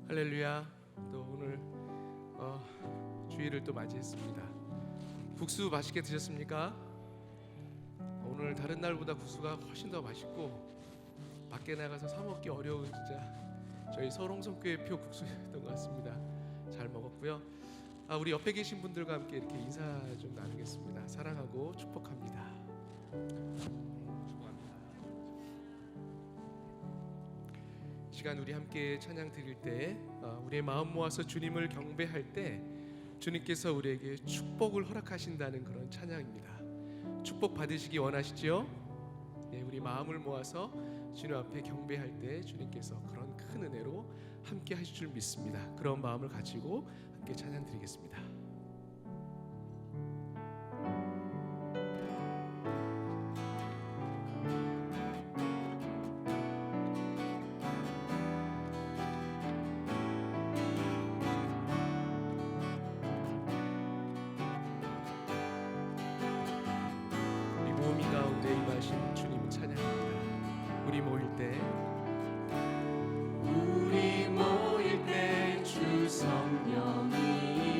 할렐루야. 또 오늘 주일을 또 맞이했습니다. 국수 맛있게 드셨습니까? 오늘 다른 날보다 국수가 훨씬 더 맛있고 밖에 나가서 사 먹기 어려운 진짜 저희 서롱성교회표 국수였던 것 같습니다. 잘 먹었고요. 우리 옆에 계신 분들과 함께 이렇게 인사 좀 나누겠습니다. 사랑하고 축복합니다. 시간 우리 함께 찬양 드릴 때 우리의 마음 모아서 주님을 경배할 때 주님께서 우리에게 축복을 허락하신다는 그런 찬양입니다. 축복 받으시기 원하시죠? 네, 우리 마음을 모아서 주님 앞에 경배할 때 주님께서 그런 큰 은혜로 함께 하실 줄 믿습니다. 그런 마음을 가지고 함께 찬양 드리겠습니다. 모임 가운데 임하신 주님 찬양합니다. 우리 모일 때 주 성령이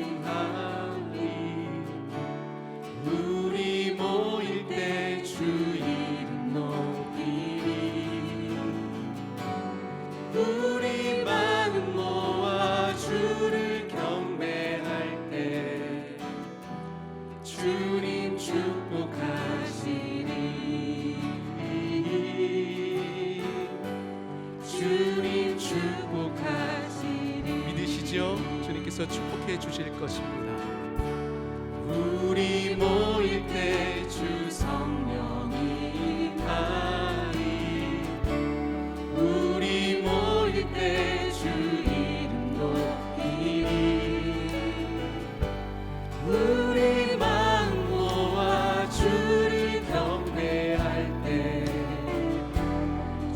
임하리. 우리 모일 때 주 이름 높이리. 우리 마음 모아 주를 경배할 때 주님 축복하시리. 주님 축복하시리. 믿으시죠? 주님께서 축복해 주실 것입니다. 우리 모일 때 주 성령이 임하리. 우리 모일 때 주 이름 높이리. 우리 마음 모아 주를 경배할 때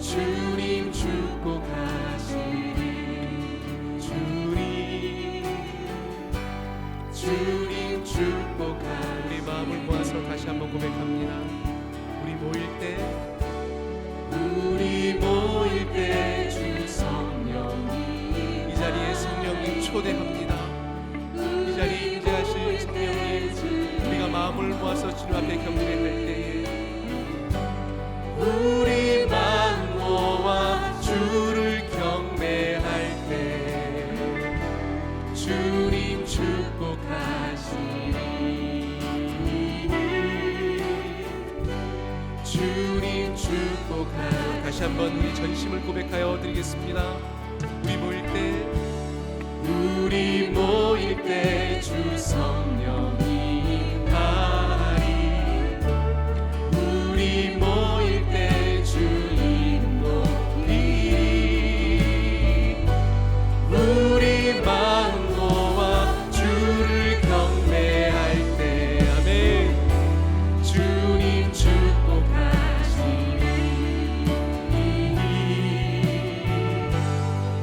주님 축복하시리. 주님 축복하시리. 우리 마음을 모아서 다시 한번 고백합니다. 우리 모일 때 주 성령이 이 자리에 성령님 초대합니다. 이 자리에 임재하실 성령님, 우리가 마음을 모아서 주님 앞에 경배할 때에 우리 마음 모아 주를 경배할 때 주님 축복하시리. 주님 축복하시리. 다시 한번 우리 전심을 고백하여 드리겠습니다. 우리 모일 때 주 성령이 임하리. 우리 모일 때 주 이름 높이리. 우리 마음 모아 주를 경배할 때 아멘. 주님 축복하시리.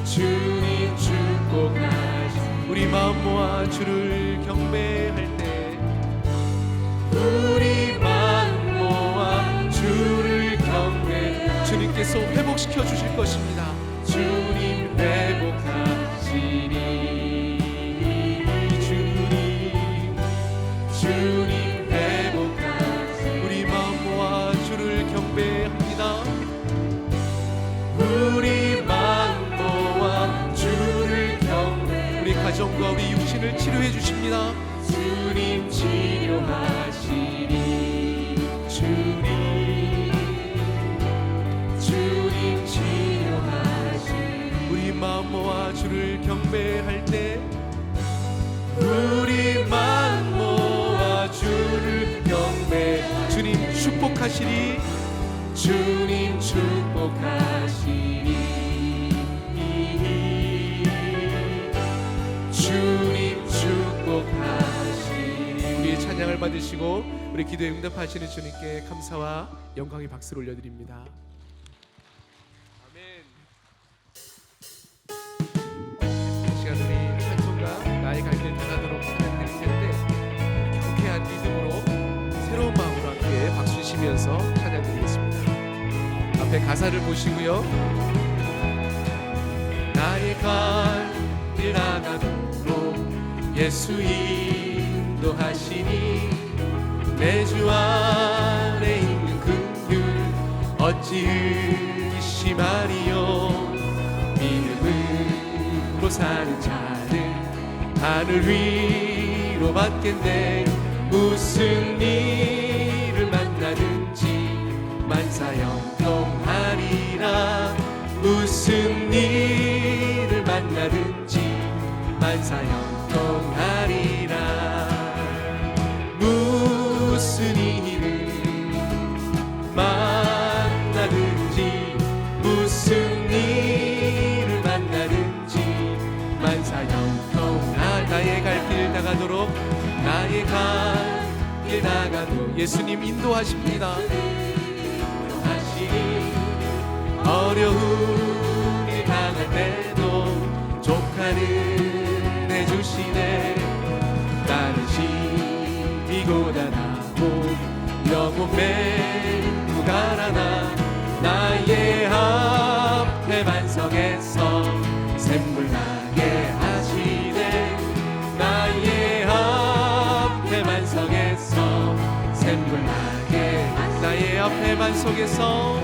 주님 축복하시리. 우리 마음 모아 주를 경배할 때 우리 마음 모아 주를 경배 주님께서 회복시켜 주실 것입니다. 주님 회복하시리. 주님 회복하시리. 우리 마음 모아 주를 경배합니다. 우리 마음 모아 주를 경배. 우리 가정과 우리 육신을 치료해 주십니다. 주님 치료하시리. 주님 치료하시리. 우리 마음 모아 주를 경배할 때 우리 마음 모아 주를 경배 주님 축복하시리. 주님 축복하시리. 주님 축복하시리. 우리의 찬양을 받으시고 우리 기도에 응답하시는 주님께 감사와 영광의 박수를 올려드립니다. 아멘. 이 시간 우리 찬송가 나의 갈 길 변하도록 찬양 드릴 텐데 경쾌한 리듬으로 새로운 마음으로 함께 박수 치면서 찬양 드리겠습니다. 앞에 가사를 보시고요. 나의 갈 길 나가도록 예수 인도하시니 내 주 안에 있는 긍휼 어찌 의심하리요. 믿음으로 사는 자는 하늘 위로 받겠네. 무슨 일을 만나든지 만사형통하리라. 무슨 일을 만나든지 만사형통하리라. 무슨 일을 만나든지 무슨 일을 만나든지 만사형통하. 나의 갈 길 나가도록 나의 갈 길 나가도록 예수님 인도하십니다. 어려운 일 당할 때도 족하는 해주시네. 나는 시비 고단하고 영혼 매우 가라나. 나의 앞에 반석에서 샘물 나게 하시네. 나의 앞에 반석에서 샘물 나게. 나의 앞에 반석에서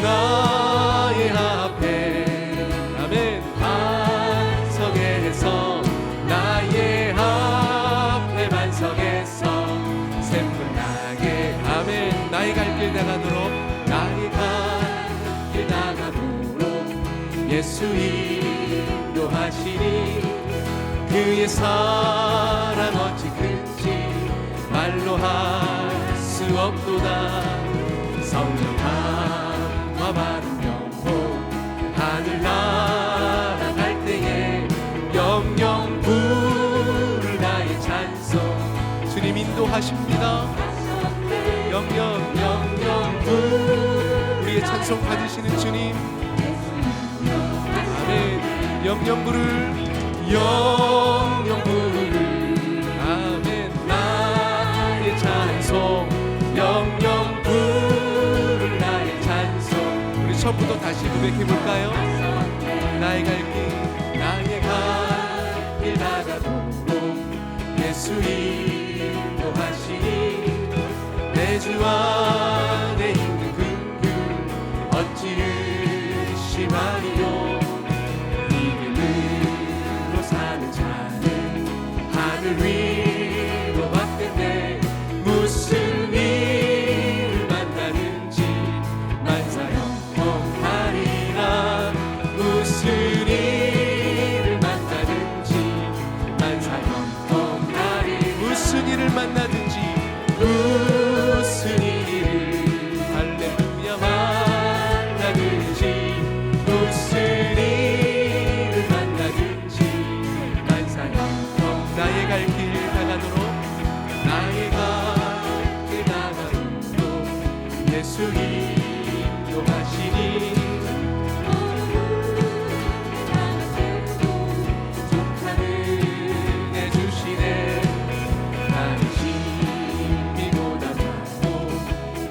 나의 앞에 아멘 반석에서 나의 앞에 반석에서 샘물 나게 아멘. 나의 갈 길 나가도록 나의 갈 길 나가도록 예수 인도하시니 그의 사랑 어찌 큰지 말로 할 수 없도다. 성령 바른 영혼 하늘 날아갈 때에 영영 부를 나의 찬송. 주님 인도하십니다. 영영 부 우리의 찬송 받으시는 주님 아멘. 영영 부를 아멘. 나의 찬송 영영 부를 나의 찬송. 우리 처음부터 다시 고백해볼까요? 나의 갈 길 나의 갈 길 나가도록 예수 인도하시니 내 주 안에 있는 긍휼 어찌 의심하리요. 믿음으로 사는 자는 하늘 위로 받겠네. 무슨 일을 만나든지 만사형통하리라. 무슨 일을 만나든지 만사형통하리. 무슨 일을 만나든지 무슨 일을 할렐루야 만나든지 무슨 일을 만나든지 만사형통. 나의 갈 길 나가도록 나의 갈 길 나가도록 예수 인도하시니 족하는 해주시네. 나는 힘이 고단하고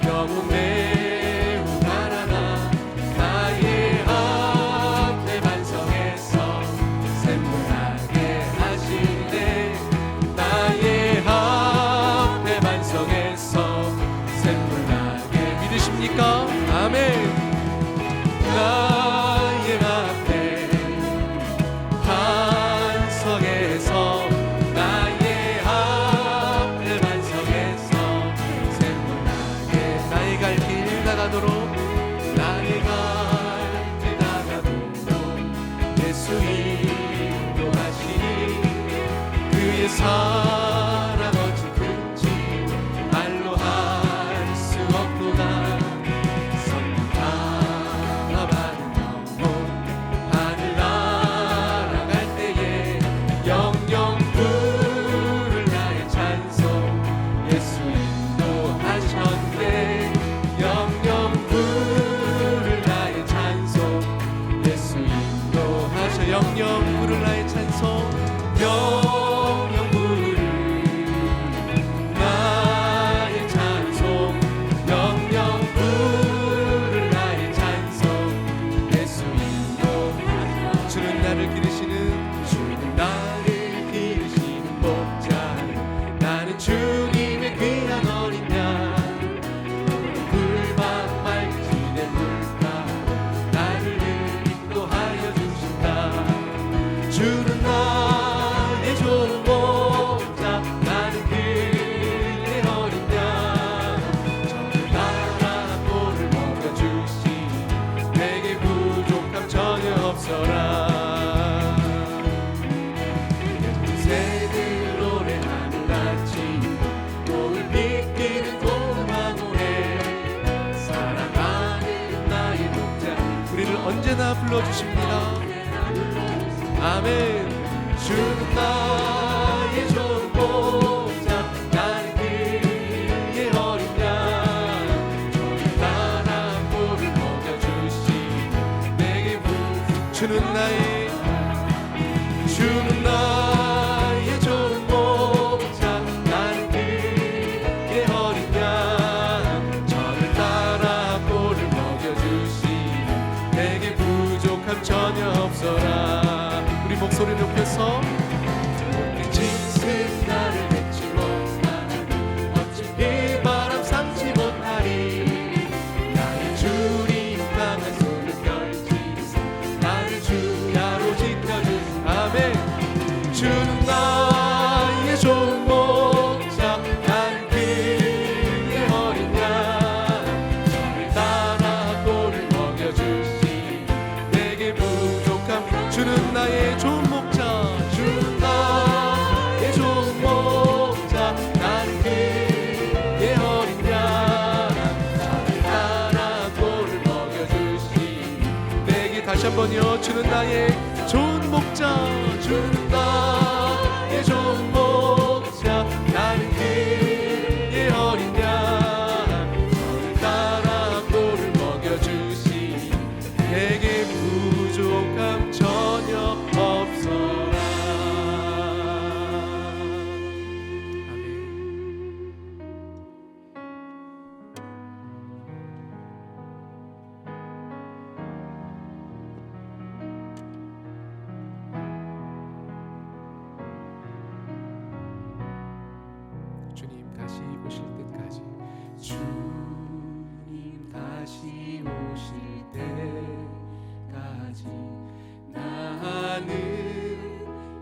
영혼 매우 가라나. 나의 앞에 반석에서 샘물 나게 하시네. 나의 앞에 반석에서 샘물 나게. 믿으십니까? 아멘. 나의 앞에 반석에서 나의 앞에 반석에서 샘물 나게. 나의 갈 길 나가도록 나의 갈 길 나가도록 예수 인도하시니 그의 사랑 어찌 큰지 말로 할 수 없도다. 성령 강화받은 영혼 하늘 날아갈 때에 영영 부를 나의 찬송. 예수 인도하셨네. 영영 부를 나의 찬송. 예수 인도하셔. 영영 부를 나의 찬송. 영영 부를 나의 찬송. 영영 부를 나의 찬송. 예수 인도하셔. 주는 나를 기르시는 주는 언제나 불러주십니다. 아멘. 주는 나의 좋은 목자, 나는 그의 어린 양. 저를 따라 꼴을 먹여주시니 내게 주는 나의 좋은 목자, 나는 그의 어린 양. 저를 따라 꼴을 먹여주시니 내게 부족함 전혀 없어라. 우리 목소리 높여서 우리 짐승 나를 맺지 못하는 어찌 이 바람 상치 못하리. 나의 주님 강한 손을 펼치사 나를 주야로 지켜주시. 아멘. 주는 나의 좋은 목자, 나는 그의 어린 양. 저를 따라 꼴을 먹여주시 내게 부족함. 주는 나의 좋은 목자, 주는 나의 좋은 목자, 나는 그의 어린 양. 저를 따라 꼴을 먹여주시 내게. 다시 한번요. 주는 나의 좋은 목자, 주는 나의 좋은 목자, 나는 그의 어린 양. 저를 따라 꼴을 먹여주시 내게 부족함 전혀 없어라. 아멘. 주님 다시 오실 때까지, 주님 다시 오실 때까지 나는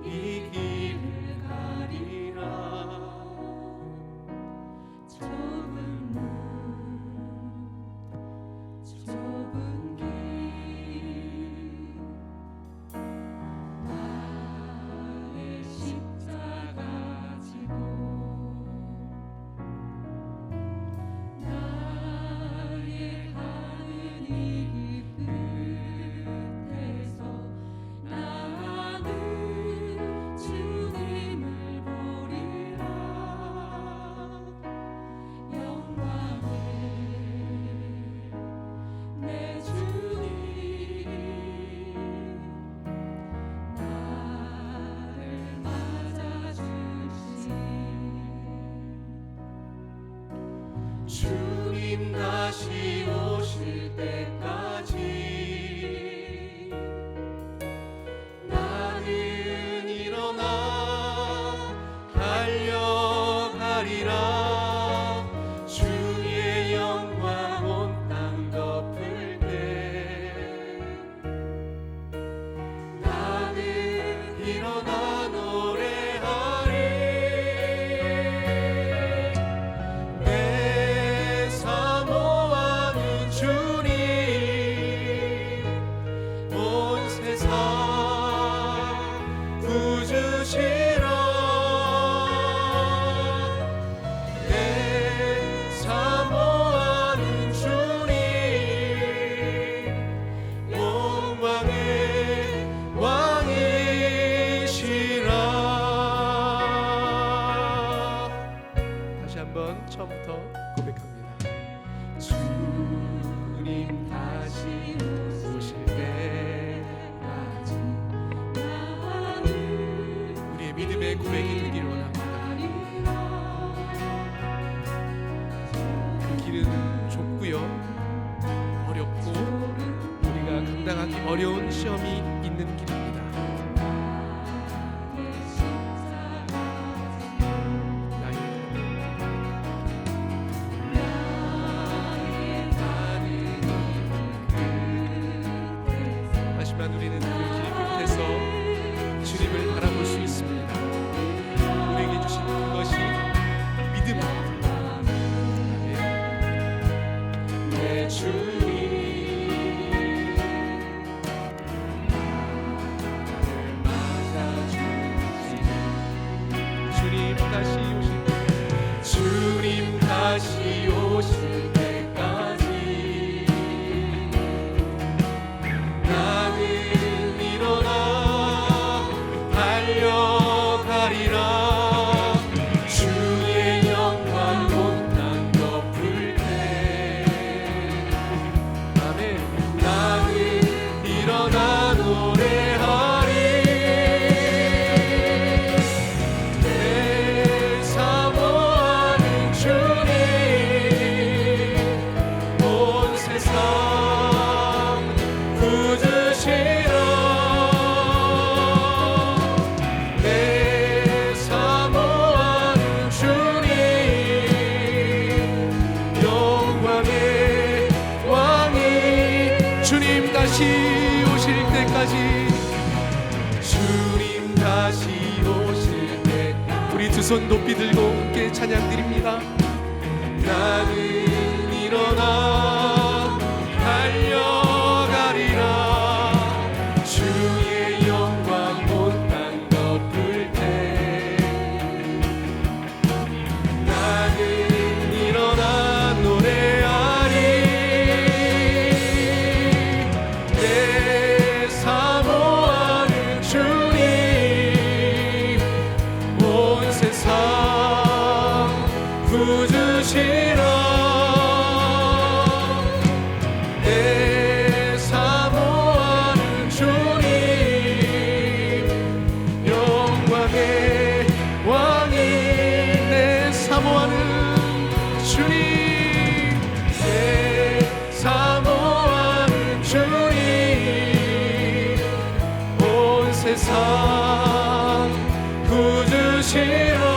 이 길을 가리라. 좁은 문, 좁은 길, 나의 십자가 지고 나의 가는 이 끝에서 나는 주님을 보리라. 영광을 내 주님 나를 맞아주시. 주님 다시 오실 때까지 나는 일어나 달려가리라. 주의 영광 온 땅 덮을 때 나는 일어나 노래하리. 내 사모하는 주님 온 세상 구주시라. 내 사모하는 주님 영광의 왕이시라. 다시 한번 처음부터 고백합니다. 주님 다시 오실 때까지 우리의 믿음의 고백이 되길 원합니다. 그 길은 좁고요, 어렵고 우리가 감당하기 어려운 시험이 있는 길입니다. 하지만 우리는 그 길 끝에서 주님을 바라볼 수 있습니다. 우리에게 주신 그것이 믿음입니다. 내 주님 주님 다시 오실 때, 주님 다시 오실 때까지 부으시라. 내 사모하는 주님, 영광의 왕이 주님 다시 오실 때까지, 주님 다시 오실 때 우리 두 손 높이 들고 함께 찬양 드립니다. 나는 일어나 달려가리라. 주의 영광 온 땅 덮을 때 나는 일어나 노래하리. 내 사모하는 주님, 온 세상 부으시라. 내 사모하는 주님, 영광의 왕이. 내 사모하는 주님, 내 사모하는 주님, 온 세상 부으시라.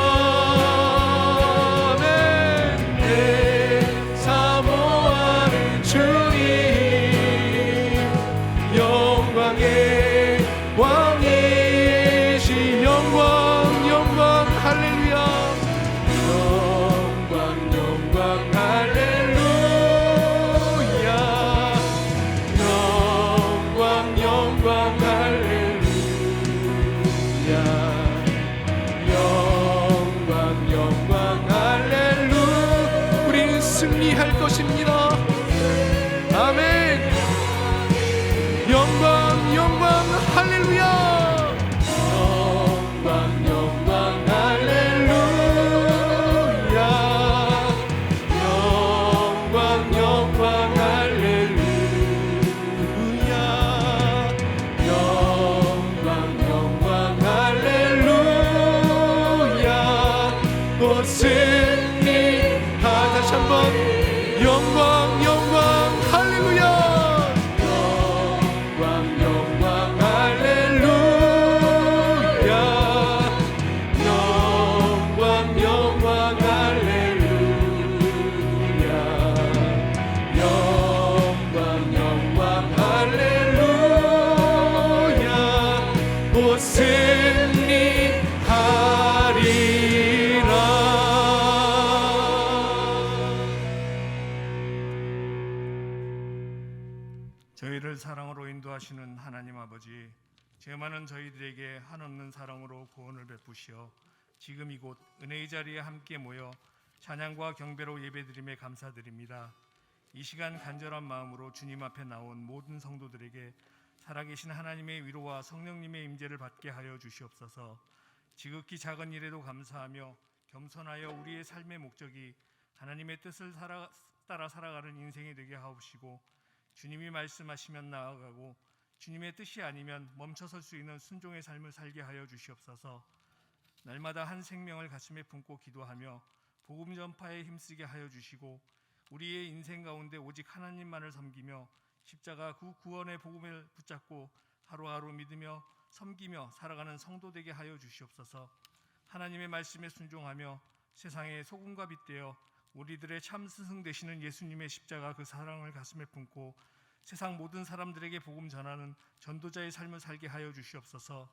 왕이시 영광 영광 할렐루야. 영광 영광 할렐루야. 영광 영광 할렐루야. 영광 영광 할렐루야. 우리는 승리할 것입니다. 아멘. 영광 영광 할렐루야. 영광 영광 할렐루야. 영광 영광 할렐루야. 영광 영광 할렐루야. 곧 승리하. 다시 한번 영광 영광 할렐루야. 저희를 사랑으로 인도하시는 하나님 아버지, 죄 많은 저희들에게 한없는 사랑으로 구원을 베푸시어 지금 이곳 은혜의 자리에 함께 모여 찬양과 경배로 예배드림에 감사드립니다. 이 시간 간절한 마음으로 주님 앞에 나온 모든 성도들에게 살아계신 하나님의 위로와 성령님의 임재를 받게 하여 주시옵소서. 지극히 작은 일에도 감사하며 겸손하여 우리의 삶의 목적이 하나님의 뜻을 따라 살아가는 인생이 되게 하옵시고, 주님이 말씀하시면 나아가고 주님의 뜻이 아니면 멈춰설 수 있는 순종의 삶을 살게 하여 주시옵소서. 날마다 한 생명을 가슴에 품고 기도하며 복음 전파에 힘쓰게 하여 주시고, 우리의 인생 가운데 오직 하나님만을 섬기며 십자가 그 구원의 복음을 붙잡고 하루하루 믿으며 섬기며 살아가는 성도 되게 하여 주시옵소서. 하나님의 말씀에 순종하며 세상의 소금과 빛 되어 우리들의 참 스승 되시는 예수님의 십자가 그 사랑을 가슴에 품고 세상 모든 사람들에게 복음 전하는 전도자의 삶을 살게 하여 주시옵소서.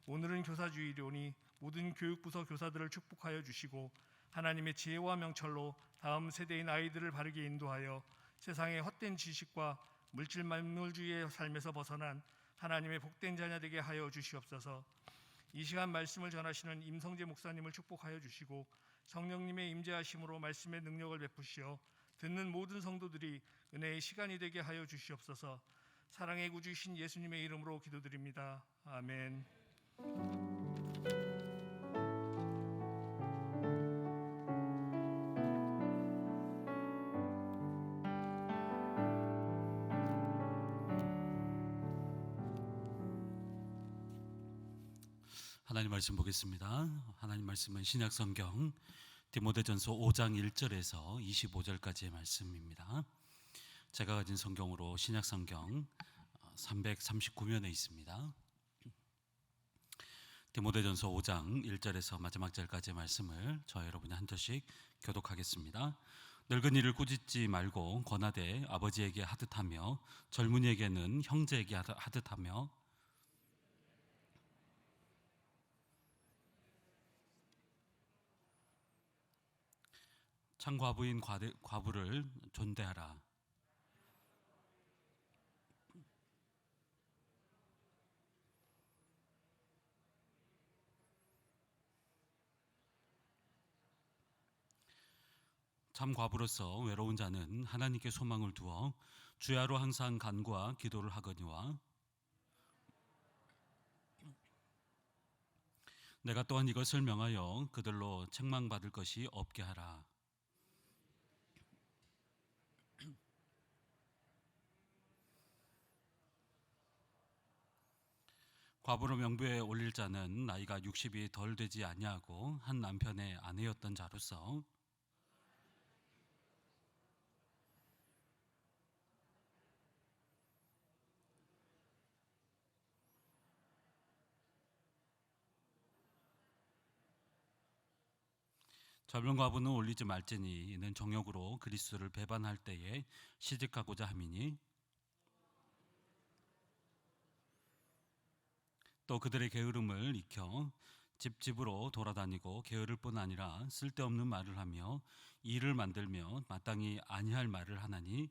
오늘은 교사주일이오니 모든 교육부서 교사들을 축복하여 주시고, 하나님의 지혜와 명철로 다음 세대인 아이들을 바르게 인도하여 세상의 헛된 지식과 물질 만물주의의 삶에서 벗어난 하나님의 복된 자녀 되게 하여 주시옵소서. 이 시간 말씀을 전하시는 임성재 목사님을 축복하여 주시고, 성령님의 임재하심으로 말씀의 능력을 베푸시어 듣는 모든 성도들이 은혜의 시간이 되게 하여 주시옵소서. 사랑의 구주이신 예수님의 이름으로 기도드립니다. 아멘. 하나님 말씀 보겠습니다. 하나님 말씀은 신약 성경 디모데전서 5장 1절에서 25절까지의 말씀입니다. 제가 가진 성경으로 신약 성경 339면에 있습니다. 디모데전서 5장 1절에서 마지막 절까지의 말씀을 저와 여러분이 한 절씩 교독하겠습니다. 늙은이를 꾸짖지 말고 권하되 아버지에게 하듯하며 젊은이에게는 형제에게 하듯하며 창과부인 과부를 존대하라. 참 과부로서 외로운 자는 하나님께 소망을 두어 주야로 항상 간구와 기도를 하거니와 내가 또한 이것을 명하여 그들로 책망받을 것이 없게 하라. 과부로 명부에 올릴 자는 나이가 60이 덜 되지 아니하고 한 남편의 아내였던 자로서 젊은 과부는 올리지 말지니 이는 정욕으로 그리스도를 배반할 때에 시집가고자 함이니 또 그들의 게으름을 익혀 집집으로 돌아다니고 게으를 뿐 아니라 쓸데없는 말을 하며 일을 만들며 마땅히 아니할 말을 하나니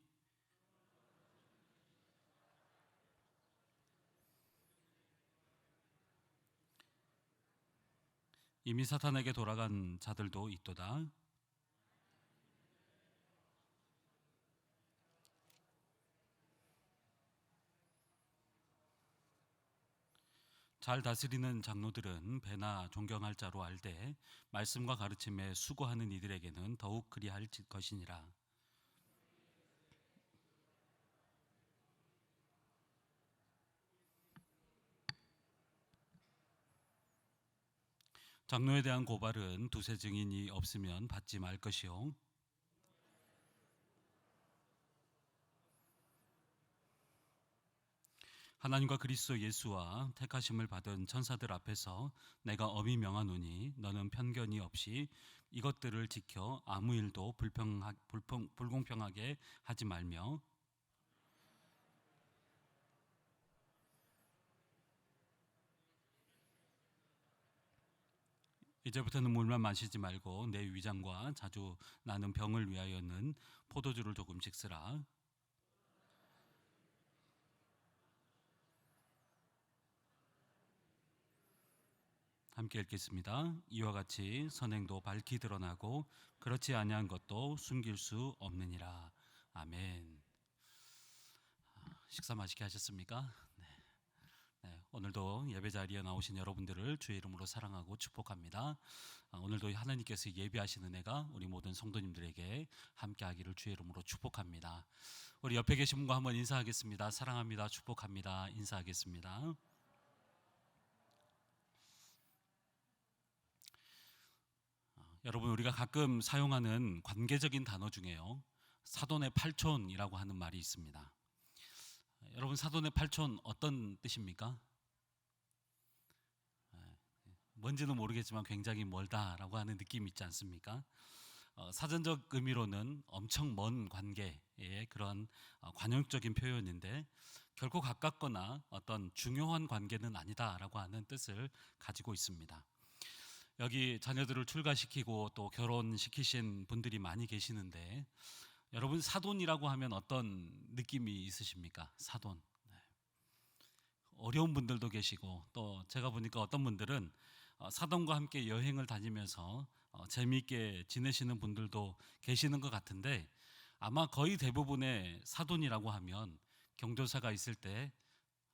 이미 사탄에게 돌아간 자들도 있도다. 잘 다스리는 장로들은 배나 존경할 자로 알되 말씀과 가르침에 수고하는 이들에게는 더욱 그리할 것이니라. 장로에 대한 고발은 두세 증인이 없으면 받지 말 것이요 하나님과 그리스도 예수와 택하심을 받은 천사들 앞에서 내가 엄히 명하노니 너는 편견이 없이 이것들을 지켜 아무 일도 불공평하게 하지 말며 이제부터는 물만 마시지 말고 내 위장과 자주 나는 병을 위하여는 포도주를 조금씩 쓰라. 함께 읽겠습니다. 이와 같이 선행도 밝히 드러나고 그렇지 아니한 것도 숨길 수 없느니라. 아멘. 식사 맛있게 하셨습니까? 네, 오늘도 예배 자리에 나오신 여러분들을 주의 이름으로 사랑하고 축복합니다. 오늘도 하나님께서 예배하시는 은혜가 우리 모든 성도님들에게 함께하기를 주의 이름으로 축복합니다. 우리 옆에 계신 분과 한번 인사하겠습니다. 사랑합니다. 축복합니다. 인사하겠습니다. 여러분, 우리가 가끔 사용하는 관계적인 단어 중에요, 사돈의 팔촌이라고 하는 말이 있습니다. 여러분, 사돈의 팔촌 어떤 뜻입니까? 뭔지는 모르겠지만 굉장히 멀다라고 하는 느낌이 있지 않습니까? 사전적 의미로는 엄청 먼 관계의 그런 관용적인 표현인데 결코 가깝거나 어떤 중요한 관계는 아니다라고 하는 뜻을 가지고 있습니다. 여기 자녀들을 출가시키고 또 결혼시키신 분들이 많이 계시는데 여러분, 사돈이라고 하면 어떤 느낌이 있으십니까? 사돈. 어려운 분들도 계시고 또 제가 보니까 어떤 분들은 사돈과 함께 여행을 다니면서 재미있게 지내시는 분들도 계시는 것 같은데 아마 거의 대부분의 사돈이라고 하면 경조사가 있을 때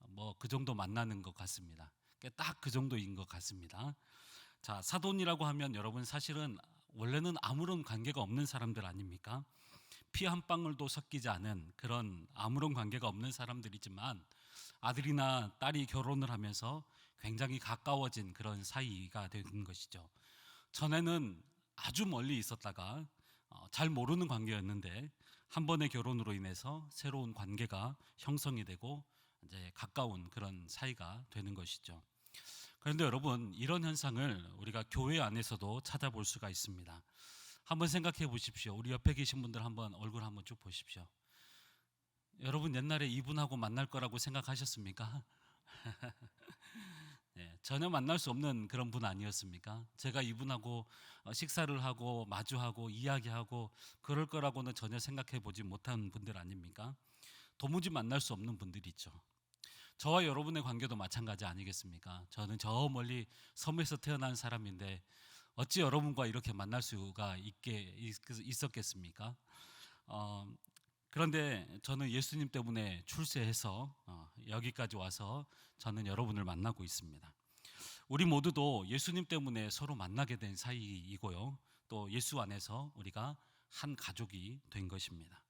뭐 그 정도 만나는 것 같습니다. 딱 그 정도인 것 같습니다. 자, 사돈이라고 하면 여러분 사실은 원래는 아무런 관계가 없는 사람들 아닙니까? 피 한 방울도 섞이지 않은 그런 아무런 관계가 없는 사람들이지만 아들이나 딸이 결혼을 하면서 굉장히 가까워진 그런 사이가 된 것이죠. 전에는 아주 멀리 있었다가 잘 모르는 관계였는데 한 번의 결혼으로 인해서 새로운 관계가 형성이 되고 이제 가까운 그런 사이가 되는 것이죠. 그런데 여러분, 이런 현상을 우리가 교회 안에서도 찾아볼 수가 있습니다. 한번 생각해 보십시오. 우리 옆에 계신 분들 한번 얼굴 한번 쭉 보십시오. 여러분 옛날에 이분하고 만날 거라고 생각하셨습니까? 네, 전혀 만날 수 없는 그런 분 아니었습니까? 제가 이분하고 식사를 하고 마주하고 이야기하고 그럴 거라고는 전혀 생각해 보지 못한 분들 아닙니까? 도무지 만날 수 없는 분들이 있죠. 저와 여러분의 관계도 마찬가지 아니겠습니까? 저는 저 멀리 섬에서 태어난 사람인데 어찌 여러분과 이렇게 만날 수가 있었겠습니까? 그런데 저는 예수님 때문에 출세해서 여기까지 와서 저는 여러분을 만나고 있습니다. 우리 모두도 예수님 때문에 서로 만나게 된 사이이고요. 또 예수 안에서 우리가 한 가족이 된 것입니다.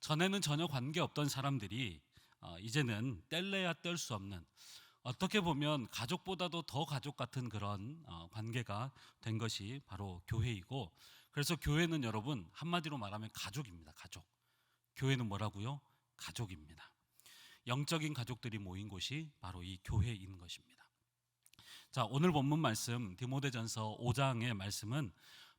전에는 전혀 관계없던 사람들이 이제는 뗄래야 뗄 수 없는, 어떻게 보면 가족보다도 더 가족 같은 그런 관계가 된 것이 바로 교회이고, 그래서 교회는 여러분 한마디로 말하면 가족입니다. 가족. 교회는 뭐라고요? 가족입니다. 영적인 가족들이 모인 곳이 바로 이 교회인 것입니다. 자, 오늘 본문 말씀 디모데전서 5장의 말씀은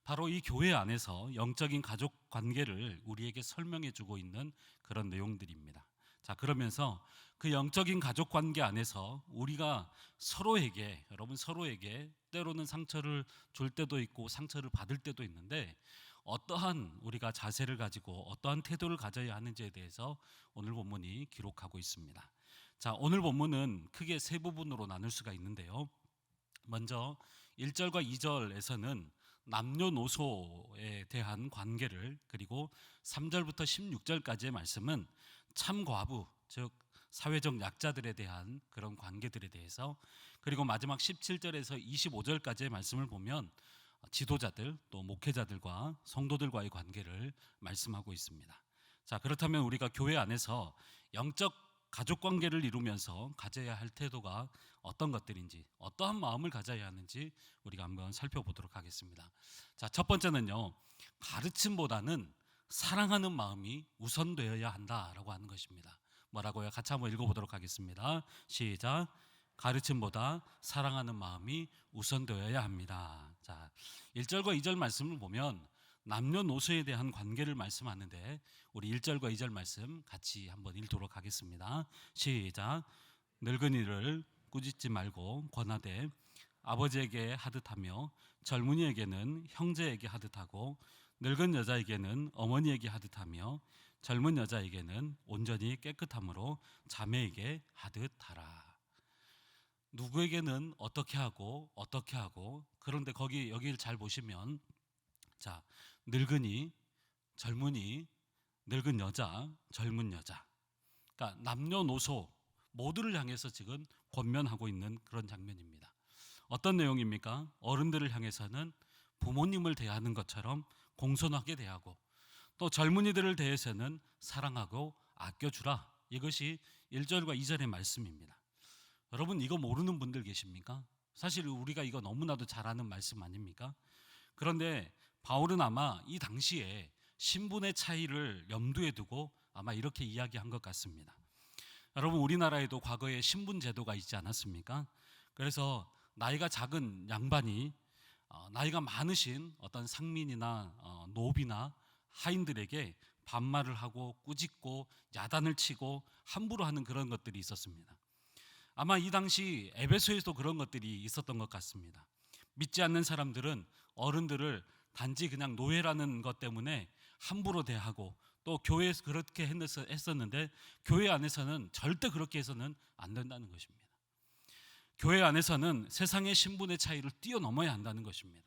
바로 이 교회 안에서 영적인 가족 관계를 우리에게 설명해 주고 있는 그런 내용들입니다. 자, 그러면서 그 영적인 가족 관계 안에서 우리가 서로에게, 여러분 서로에게 때로는 상처를 줄 때도 있고 상처를 받을 때도 있는데 어떠한 우리가 자세를 가지고 어떠한 태도를 가져야 하는지에 대해서 오늘 본문이 기록하고 있습니다. 자, 오늘 본문은 크게 세 부분으로 나눌 수가 있는데요. 먼저 1절과 2절에서는 남녀노소에 대한 관계를, 그리고 3절부터 16절까지의 말씀은 참과부, 즉 사회적 약자들에 대한 그런 관계들에 대해서, 그리고 마지막 17절에서 25절까지의 말씀을 보면 지도자들 또 목회자들과 성도들과의 관계를 말씀하고 있습니다. 자, 그렇다면 우리가 교회 안에서 영적 가족 관계를 이루면서 가져야 할 태도가 어떤 것들인지, 어떠한 마음을 가져야 하는지 우리가 한번 살펴보도록 하겠습니다. 자, 첫 번째는요, 가르침보다는 사랑하는 마음이 우선되어야 한다라고 하는 것입니다. 뭐라고요? 같이 한번 읽어보도록 하겠습니다. 시작. 가르침보다 사랑하는 마음이 우선되어야 합니다. 자, 1절과 2절 말씀을 보면 남녀노소에 대한 관계를 말씀하는데, 우리 1절과 2절 말씀 같이 한번 읽도록 하겠습니다. 시작. 늙은이를 꾸짖지 말고 권하되 아버지에게 하듯하며 젊은이에게는 형제에게 하듯하고 늙은 여자에게는 어머니에게 하듯하며 젊은 여자에게는 온전히 깨끗함으로 자매에게 하듯하라. 누구에게는 어떻게 하고 그런데 여기를 잘 보시면, 자, 늙은이, 젊은이, 늙은 여자, 젊은 여자, 그러니까 남녀노소 모두를 향해서 지금 권면하고 있는 그런 장면입니다. 어떤 내용입니까? 어른들을 향해서는 부모님을 대하는 것처럼 공손하게 대하고, 또 젊은이들을 대해서는 사랑하고 아껴주라. 이것이 1절과 2절의 말씀입니다. 여러분, 이거 모르는 분들 계십니까? 사실 우리가 이거 너무나도 잘 아는 말씀 아닙니까? 그런데 바울은 아마 이 당시에 신분의 차이를 염두에 두고 아마 이렇게 이야기한 것 같습니다. 여러분, 우리나라에도 과거에 신분 제도가 있지 않았습니까? 그래서 나이가 작은 양반이 나이가 많으신 어떤 상민이나 노비나 하인들에게 반말을 하고 꾸짖고 야단을 치고 함부로 하는 그런 것들이 있었습니다. 아마 이 당시 에베소에도 그런 것들이 있었던 것 같습니다. 믿지 않는 사람들은 어른들을 단지 그냥 노예라는 것 때문에 함부로 대하고, 또 교회에서 그렇게 했었는데 교회 안에서는 절대 그렇게 해서는 안 된다는 것입니다. 교회 안에서는 세상의 신분의 차이를 뛰어넘어야 한다는 것입니다.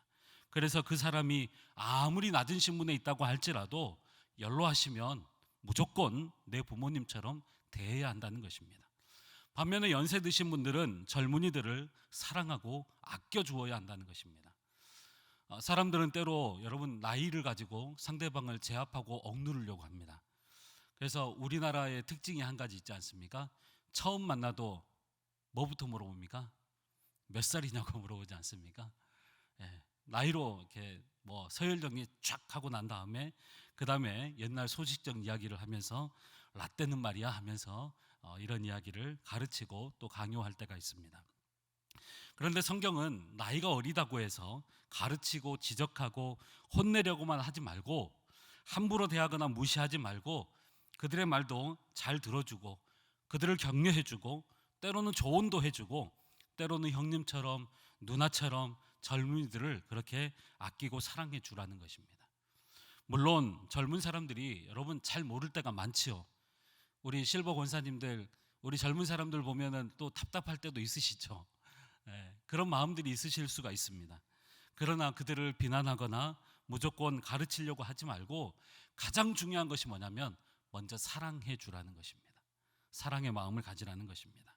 그래서 그 사람이 아무리 낮은 신분에 있다고 할지라도 연로하시면 무조건 내 부모님처럼 대해야 한다는 것입니다. 반면에 연세 드신 분들은 젊은이들을 사랑하고 아껴주어야 한다는 것입니다. 사람들은 때로 여러분 나이를 가지고 상대방을 제압하고 억누르려고 합니다. 그래서 우리나라의 특징이 한 가지 있지 않습니까? 처음 만나도 뭐부터 물어봅니까? 몇 살이냐고 물어보지 않습니까? 예, 나이로 이렇게 뭐 서열 정리 쫙 하고 난 다음에 그 다음에 옛날 소식적 이야기를 하면서 라떼는 말이야 하면서 이런 이야기를 가르치고 또 강요할 때가 있습니다. 그런데 성경은 나이가 어리다고 해서 가르치고 지적하고 혼내려고만 하지 말고, 함부로 대하거나 무시하지 말고 그들의 말도 잘 들어주고 그들을 격려해주고 때로는 조언도 해주고 때로는 형님처럼 누나처럼 젊은이들을 그렇게 아끼고 사랑해 주라는 것입니다. 물론 젊은 사람들이 여러분 잘 모를 때가 많지요. 우리 실버 권사님들, 우리 젊은 사람들 보면은 또 답답할 때도 있으시죠. 그런 마음들이 있으실 수가 있습니다. 그러나 그들을 비난하거나 무조건 가르치려고 하지 말고 가장 중요한 것이 뭐냐면 먼저 사랑해 주라는 것입니다. 사랑의 마음을 가지라는 것입니다.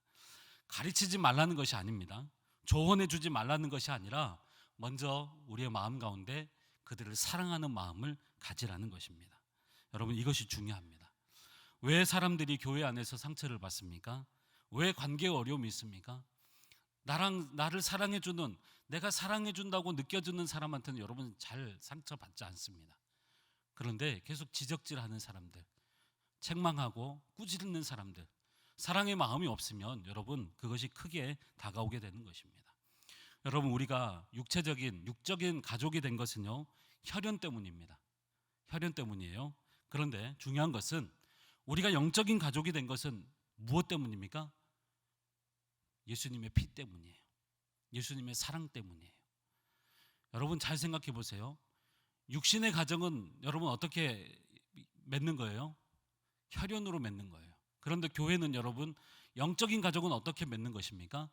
가르치지 말라는 것이 아닙니다. 조언해 주지 말라는 것이 아니라 먼저 우리의 마음 가운데 그들을 사랑하는 마음을 가지라는 것입니다. 여러분, 이것이 중요합니다. 왜 사람들이 교회 안에서 상처를 받습니까? 왜 관계에 어려움이 있습니까? 나를 사랑해주는, 내가 사랑해준다고 느껴주는 사람한테는 여러분 잘 상처받지 않습니다. 그런데 계속 지적질하는 사람들, 책망하고 꾸짖는 사람들, 사랑의 마음이 없으면 여러분 그것이 크게 다가오게 되는 것입니다. 여러분, 우리가 육적인 가족이 된 것은요, 혈연 때문입니다. 혈연 때문이에요. 그런데 중요한 것은 우리가 영적인 가족이 된 것은 무엇 때문입니까? 예수님의 피 때문이에요. 예수님의 사랑 때문이에요. 여러분 잘 생각해 보세요. 육신의 가정은 여러분 어떻게 맺는 거예요? 혈연으로 맺는 거예요. 그런데 교회는 여러분 영적인 가족은 어떻게 맺는 것입니까?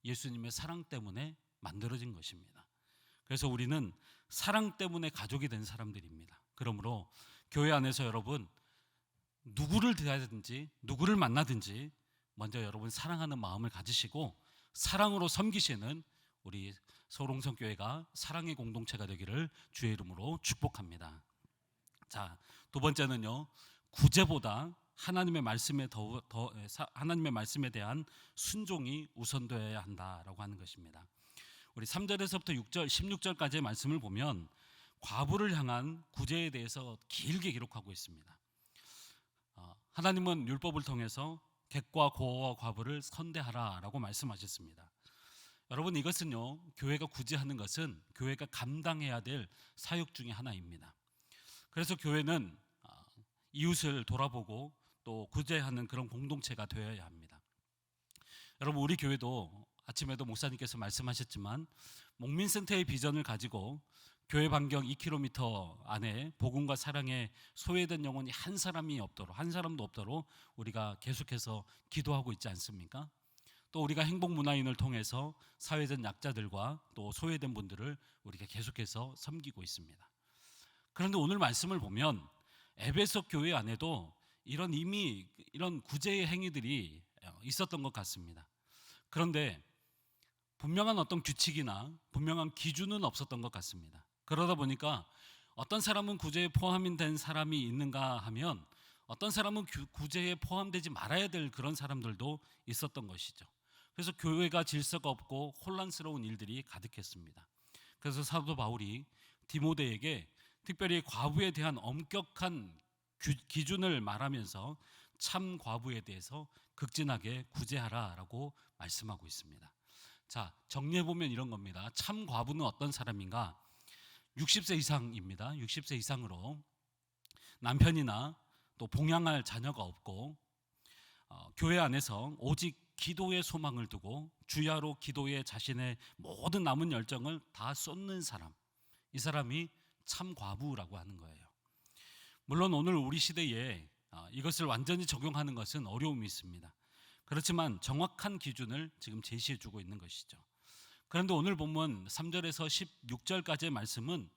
예수님의 사랑 때문에 만들어진 것입니다. 그래서 우리는 사랑 때문에 가족이 된 사람들입니다. 그러므로 교회 안에서 여러분 누구를 대하든지 누구를 만나든지 먼저 여러분 사랑하는 마음을 가지시고 사랑으로 섬기시는 우리 서울홍성교회가 사랑의 공동체가 되기를 주의 이름으로 축복합니다. 자, 두 번째는요, 구제보다 하나님의 말씀에 하나님의 말씀에 대한 순종이 우선되어야 한다라고 하는 것입니다. 우리 3절에서부터 6절, 16절까지의 말씀을 보면 과부를 향한 구제에 대해서 길게 기록하고 있습니다. 하나님은 율법을 통해서 객과 고아와 과부를 선대하라라고 말씀하셨습니다. 여러분, 이것은요, 교회가 구제하는 것은 교회가 감당해야 될 사역 중에 하나입니다. 그래서 교회는 이웃을 돌아보고 또 구제하는 그런 공동체가 되어야 합니다. 여러분, 우리 교회도 아침에도 목사님께서 말씀하셨지만 목민센터의 비전을 가지고 교회 반경 2km 안에 복음과 사랑에 소외된 영혼이 한 사람도 없도록 우리가 계속해서 기도하고 있지 않습니까? 또 우리가 행복문화인을 통해서 사회적 약자들과 또 소외된 분들을 우리가 계속해서 섬기고 있습니다. 그런데 오늘 말씀을 보면 에베소 교회 안에도 이런 구제의 행위들이 있었던 것 같습니다. 그런데 분명한 어떤 규칙이나 분명한 기준은 없었던 것 같습니다. 그러다 보니까 어떤 사람은 구제에 포함이 된 사람이 있는가 하면 어떤 사람은 구제에 포함되지 말아야 될 그런 사람들도 있었던 것이죠. 그래서 교회가 질서가 없고 혼란스러운 일들이 가득했습니다. 그래서 사도 바울이 디모데에게 특별히 과부에 대한 엄격한 기준을 말하면서 참 과부에 대해서 극진하게 구제하라라고 말씀하고 있습니다. 자, 정리해보면 이런 겁니다. 참 과부는 어떤 사람인가? 60세 이상입니다. 60세 이상으로 남편이나 또 봉양할 자녀가 없고 교회 안에서 오직 기도의 소망을 두고 주야로 기도에 자신의 모든 남은 열정을 다 쏟는 사람, 이 사람이 참 과부라고 하는 거예요. 물론 오늘 우리 시대에 이것을 완전히 적용하는 것은 어려움이 있습니다. 그렇지만 정확한 기준을 지금 제시해 주고 있는 것이죠. 그런데 오늘 본문 3절에서 16절까지의 말씀은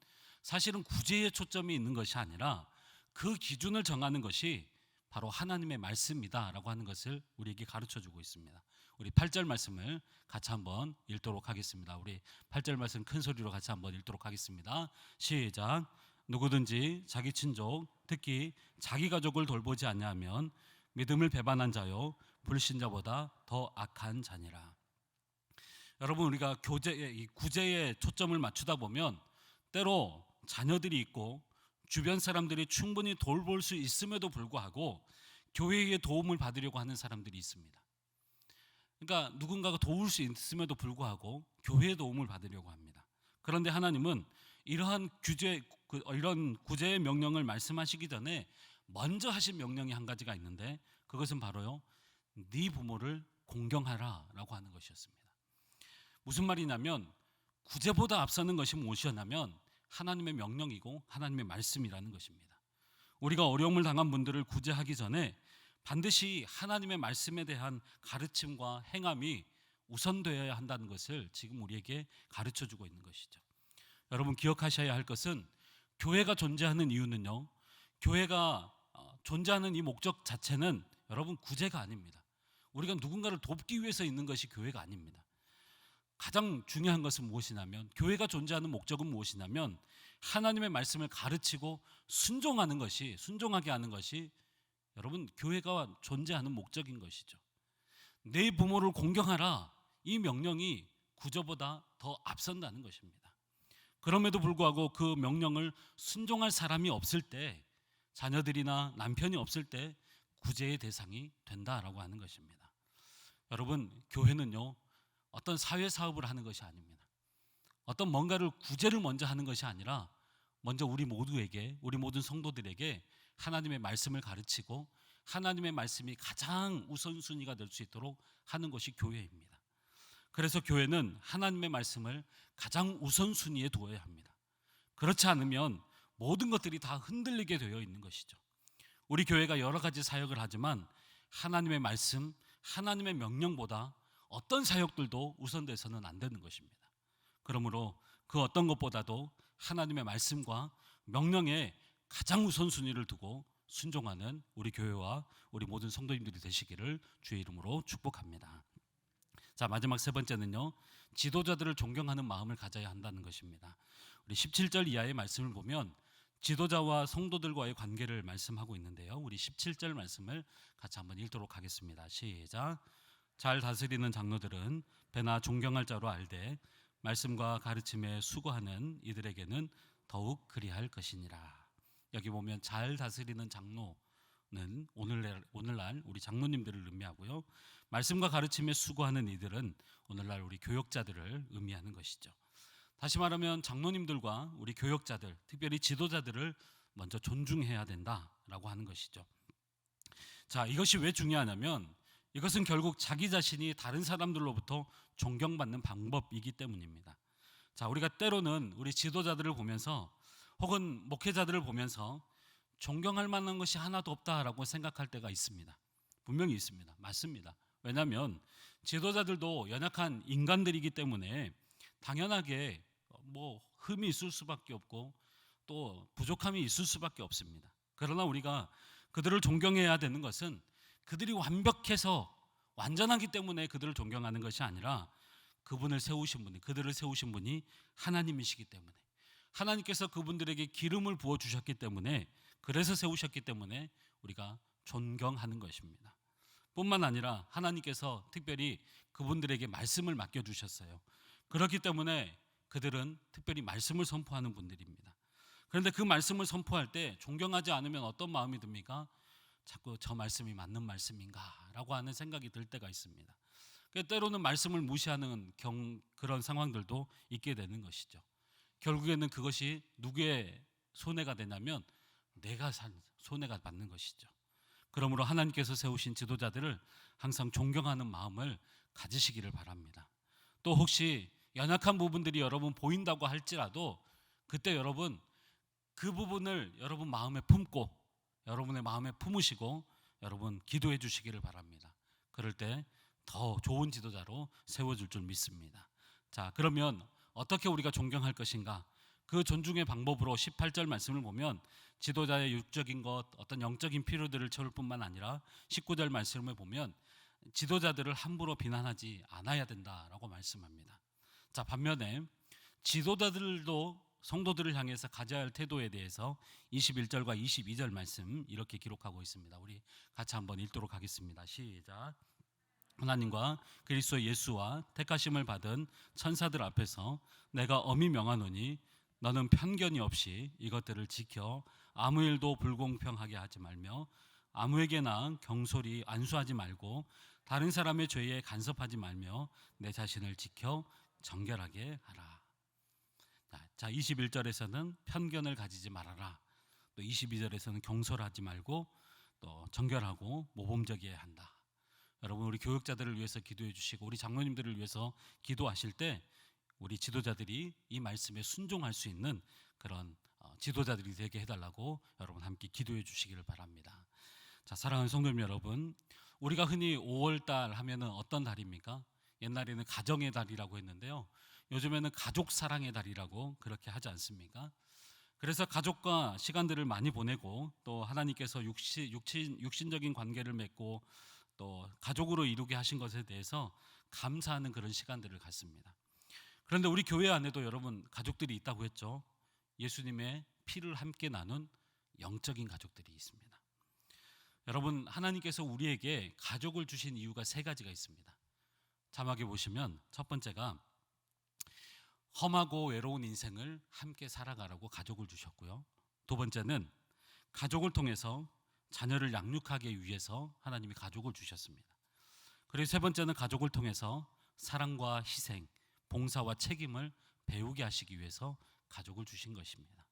사실은 구제에 초점이 있는 것이 아니라 그 기준을 정하는 것이 바로 하나님의 말씀이다라고 하는 것을 우리에게 가르쳐 주고 있습니다. 우리 8절 말씀을 같이 한번 읽도록 하겠습니다. 우리 8절 말씀 큰 소리로 같이 한번 읽도록 하겠습니다. 시작. 누구든지 자기 친족, 특히 자기 가족을 돌보지 아니하면 믿음을 배반한 자요 불신자보다 더 악한 자니라. 여러분, 우리가 구제에 초점을 맞추다 보면 때로 자녀들이 있고 주변 사람들이 충분히 돌볼 수 있음에도 불구하고 교회의 도움을 받으려고 하는 사람들이 있습니다. 그러니까 누군가가 도울 수 있음에도 불구하고 교회의 도움을 받으려고 합니다. 그런데 하나님은 이러한 이런 구제의 명령을 말씀하시기 전에 먼저 하신 명령이 한 가지가 있는데, 그것은 바로요, 네 부모를 공경하라라고 하는 것이었습니다. 무슨 말이냐면 구제보다 앞서는 것이 무엇이었냐면 하나님의 명령이고 하나님의 말씀이라는 것입니다. 우리가 어려움을 당한 분들을 구제하기 전에 반드시 하나님의 말씀에 대한 가르침과 행함이 우선되어야 한다는 것을 지금 우리에게 가르쳐주고 있는 것이죠. 여러분 기억하셔야 할 것은 교회가 존재하는 이유는요, 교회가 존재하는 이 목적 자체는 여러분 구제가 아닙니다. 우리가 누군가를 돕기 위해서 있는 것이 교회가 아닙니다. 가장 중요한 것은 무엇이냐면, 교회가 존재하는 목적은 무엇이냐면 하나님의 말씀을 가르치고 순종하게 하는 것이 여러분 교회가 존재하는 목적인 것이죠. 내 부모를 공경하라, 이 명령이 구조보다 더 앞선다는 것입니다. 그럼에도 불구하고 그 명령을 순종할 사람이 없을 때, 자녀들이나 남편이 없을 때 구제의 대상이 된다라고 하는 것입니다. 여러분 교회는요, 어떤 사회 사업을 하는 것이 아닙니다. 어떤 뭔가를 구제를 먼저 하는 것이 아니라 먼저 우리 모든 성도들에게 하나님의 말씀을 가르치고 하나님의 말씀이 가장 우선순위가 될 수 있도록 하는 것이 교회입니다. 그래서 교회는 하나님의 말씀을 가장 우선순위에 두어야 합니다. 그렇지 않으면 모든 것들이 다 흔들리게 되어 있는 것이죠. 우리 교회가 여러 가지 사역을 하지만 하나님의 말씀, 하나님의 명령보다 어떤 사역들도 우선돼서는 안 되는 것입니다. 그러므로 그 어떤 것보다도 하나님의 말씀과 명령에 가장 우선순위를 두고 순종하는 우리 교회와 우리 모든 성도님들이 되시기를 주의 이름으로 축복합니다. 자, 마지막 세 번째는요, 지도자들을 존경하는 마음을 가져야 한다는 것입니다. 우리 17절 이하의 말씀을 보면 지도자와 성도들과의 관계를 말씀하고 있는데요, 우리 17절 말씀을 같이 한번 읽도록 하겠습니다. 시작. 잘 다스리는 장로들은 배나 존경할 자로 알되 말씀과 가르침에 수고하는 이들에게는 더욱 그리할 것이니라. 여기 보면 잘 다스리는 장로는 오늘날 우리 장로님들을 의미하고요, 말씀과 가르침에 수고하는 이들은 오늘날 우리 교역자들을 의미하는 것이죠. 다시 말하면 장로님들과 우리 교역자들, 특별히 지도자들을 먼저 존중해야 된다라고 하는 것이죠. 자, 이것이 왜 중요하냐면 이것은 결국 자기 자신이 다른 사람들로부터 존경받는 방법이기 때문입니다. 자, 우리가 때로는 우리 지도자들을 보면서 혹은 목회자들을 보면서 존경할 만한 것이 하나도 없다라고 생각할 때가 있습니다. 분명히 있습니다. 맞습니다. 왜냐하면 지도자들도 연약한 인간들이기 때문에 당연하게 흠이 있을 수밖에 없고 또 부족함이 있을 수밖에 없습니다. 그러나 우리가 그들을 존경해야 되는 것은 그들이 완벽해서 완전하기 때문에 그들을 존경하는 것이 아니라 그들을 세우신 분이 하나님이시기 때문에, 하나님께서 그분들에게 기름을 부어 주셨기 때문에, 그래서 세우셨기 때문에 우리가 존경하는 것입니다. 뿐만 아니라 하나님께서 특별히 그분들에게 말씀을 맡겨주셨어요. 그렇기 때문에 그들은 특별히 말씀을 선포하는 분들입니다. 그런데 그 말씀을 선포할 때 존경하지 않으면 어떤 마음이 듭니까? 자꾸 저 말씀이 맞는 말씀인가? 라고 하는 생각이 들 때가 있습니다. 때로는 말씀을 무시하는 그런 상황들도 있게 되는 것이죠. 결국에는 그것이 누구의 손해가 되냐면 내가 산 손해가 받는 것이죠. 그러므로 하나님께서 세우신 지도자들을 항상 존경하는 마음을 가지시기를 바랍니다. 또 혹시 연약한 부분들이 여러분 보인다고 할지라도 그때 여러분 그 부분을 여러분 마음에 품고 여러분의 마음에 품으시고 여러분 기도해 주시기를 바랍니다. 그럴 때 더 좋은 지도자로 세워줄 줄 믿습니다. 자, 그러면 어떻게 우리가 존경할 것인가? 그 존중의 방법으로 18절 말씀을 보면 지도자의 육적인 것, 어떤 영적인 필요들을 채울 뿐만 아니라 19절 말씀을 보면 지도자들을 함부로 비난하지 않아야 된다라고 말씀합니다. 자, 반면에 지도자들도 성도들을 향해서 가져야 할 태도에 대해서 21절과 22절 말씀 이렇게 기록하고 있습니다. 우리 같이 한번 읽도록 하겠습니다. 시작. 하나님과 그리스도 예수와 택하심을 받은 천사들 앞에서 내가 엄히 명하노니 너는 편견이 없이 이것들을 지켜 아무 일도 불공평하게 하지 말며 아무에게나 경솔히 안수하지 말고 다른 사람의 죄에 간섭하지 말며 내 자신을 지켜 정결하게 하라. 자, 21절에서는 편견을 가지지 말아라. 또 22절에서는 경솔하지 말고 또 정결하고 모범적이어야 한다. 여러분, 우리 교육자들을 위해서 기도해 주시고 우리 장로님들을 위해서 기도하실 때 우리 지도자들이 이 말씀에 순종할 수 있는 그런 지도자들이 되게 해달라고 여러분 함께 기도해 주시기를 바랍니다. 자, 사랑하는 성도님 여러분, 우리가 흔히 5월달 하면은 어떤 달입니까? 옛날에는 가정의 달이라고 했는데요, 요즘에는 가족 사랑의 달이라고 그렇게 하지 않습니까? 그래서 가족과 시간들을 많이 보내고 또 하나님께서 육신적인 관계를 맺고 또 가족으로 이루게 하신 것에 대해서 감사하는 그런 시간들을 갖습니다. 그런데 우리 교회 안에도 여러분 가족들이 있다고 했죠. 예수님의 피를 함께 나눈 영적인 가족들이 있습니다. 여러분, 하나님께서 우리에게 가족을 주신 이유가 세 가지가 있습니다. 자막에 보시면 첫 번째가 험하고 외로운 인생을 함께 살아가라고 가족을 주셨고요. 두 번째는 가족을 통해서 자녀를 양육하기 위해서 하나님이 가족을 주셨습니다. 그리고 세 번째는 가족을 통해서 사랑과 희생, 봉사와 책임을 배우게 하시기 위해서 가족을 주신 것입니다.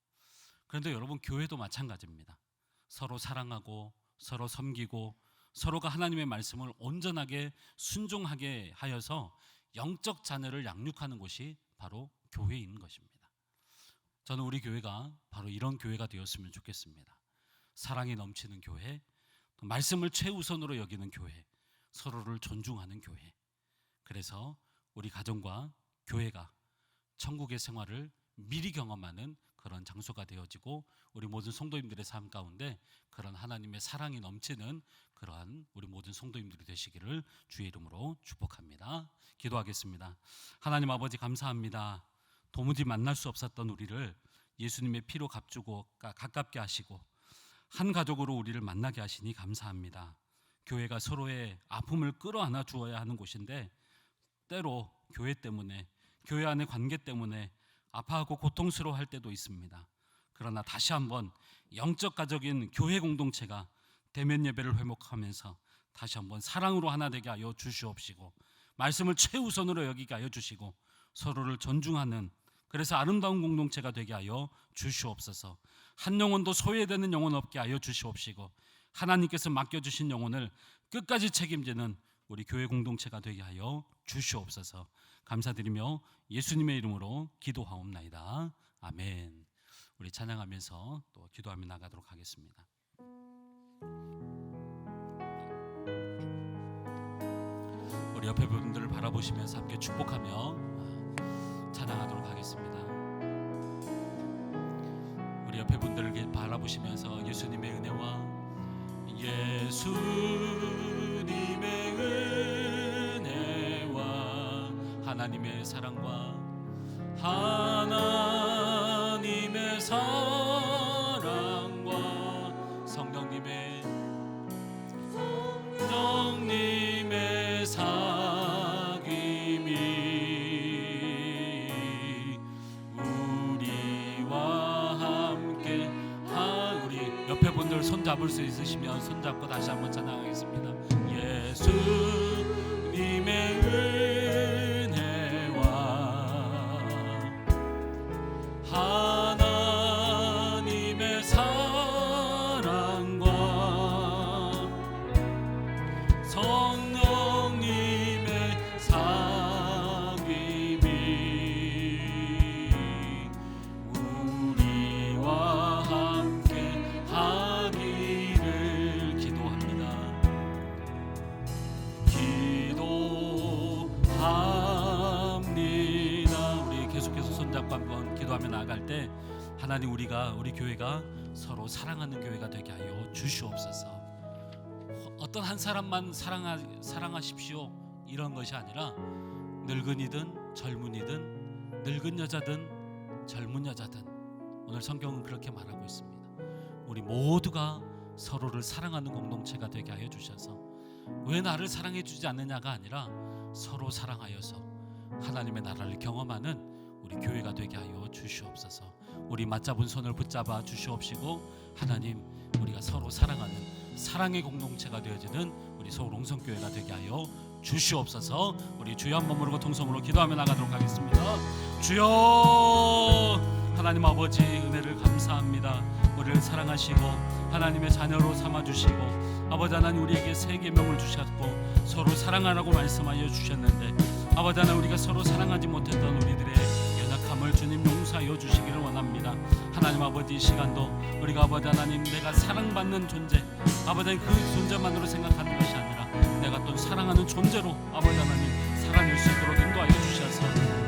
그런데 여러분, 교회도 마찬가지입니다. 서로 사랑하고 서로 섬기고 서로가 하나님의 말씀을 온전하게 순종하게 하여서 영적 자녀를 양육하는 곳이 바로 교회인 것입니다. 저는 우리 교회가 바로 이런 교회가 되었으면 좋겠습니다. 사랑이 넘치는 교회, 또 말씀을 최우선으로 여기는 교회, 서로를 존중하는 교회. 그래서 우리 가정과 교회가 천국의 생활을 미리 경험하는 그런 장소가 되어지고 우리 모든 성도님들의 삶 가운데 그런 하나님의 사랑이 넘치는 그러한 우리 모든 성도님들이 되시기를 주의 이름으로 축복합니다. 기도하겠습니다. 하나님 아버지, 감사합니다. 도무지 만날 수 없었던 우리를 예수님의 피로 값주고 가깝게 하시고 한 가족으로 우리를 만나게 하시니 감사합니다. 교회가 서로의 아픔을 끌어안아 주어야 하는 곳인데 때로 교회 때문에, 교회 안의 관계 때문에 아파하고 고통스러워할 때도 있습니다. 그러나 다시 한번 영적 가족인 교회 공동체가 대면 예배를 회복하면서 다시 한번 사랑으로 하나 되게 하여 주시옵시고 말씀을 최우선으로 여기게 하여 주시고 서로를 존중하는, 그래서 아름다운 공동체가 되게 하여 주시옵소서. 한 영혼도 소외되는 영혼 없게 하여 주시옵시고 하나님께서 맡겨주신 영혼을 끝까지 책임지는 우리 교회 공동체가 되게 하여 주시옵소서. 감사드리며 예수님의 이름으로 기도하옵나이다. 아멘. 우리 찬양하면서 또 기도하며 나가도록 하겠습니다. 우리 옆에 분들을 바라보시면서 함께 축복하며 찬양하도록 하겠습니다. 우리 옆에 분들을 바라보시면서 예수님의 은혜와 하나님의 사랑과 하나님의 사랑과 성령님의 사귐이 우리와 함께 우리 옆에 분들 손 잡을 수 있으시면 손 잡고 다시 한번 찬양하겠습니다. 예수님의 하나님의 사랑과 성령님의 사귐이 우리와 함께 하기를 기도합니다. 우리 계속해서 손잡고 한번 기도하며 나아갈 때 하나님, 우리 교회가 서로 사랑하는 교회가 되게 하여 주시옵소서. 어떤 한 사람만 사랑하십시오 이런 것이 아니라 늙은이든 젊은이든 늙은 여자든 젊은 여자든 오늘 성경은 그렇게 말하고 있습니다. 우리 모두가 서로를 사랑하는 공동체가 되게 하여 주셔서 왜 나를 사랑해 주지 않느냐가 아니라 서로 사랑하여서 하나님의 나라를 경험하는 우리 교회가 되게 하여 주시옵소서. 우리 맞잡은 손을 붙잡아 주시옵시고 하나님, 우리가 서로 사랑하는 사랑의 공동체가 되어지는 우리 서울 옹성교회가 되게 하여 주시옵소서. 우리 주여 한번 부르고 통성으로 기도하며 나가도록 하겠습니다. 주여, 하나님 아버지 은혜를 감사합니다. 우리를 사랑하시고 하나님의 자녀로 삼아주시고 아버지 하나님 우리에게 새 계명을 주셨고 서로 사랑하라고 말씀하여 주셨는데 아버지 하나님 우리가 서로 사랑하지 못했던 우리들의 연약함을 주님 용서하여 주시기를 원합니다. 하나님 아버지 이 시간도 우리가 아버지 하나님 내가 사랑받는 존재 아버지 하나님 그 존재만으로 생각하는 것이 아니라 내가 또 사랑하는 존재로 아버지 하나님 살아낼 수 있도록 인도하여 주셔서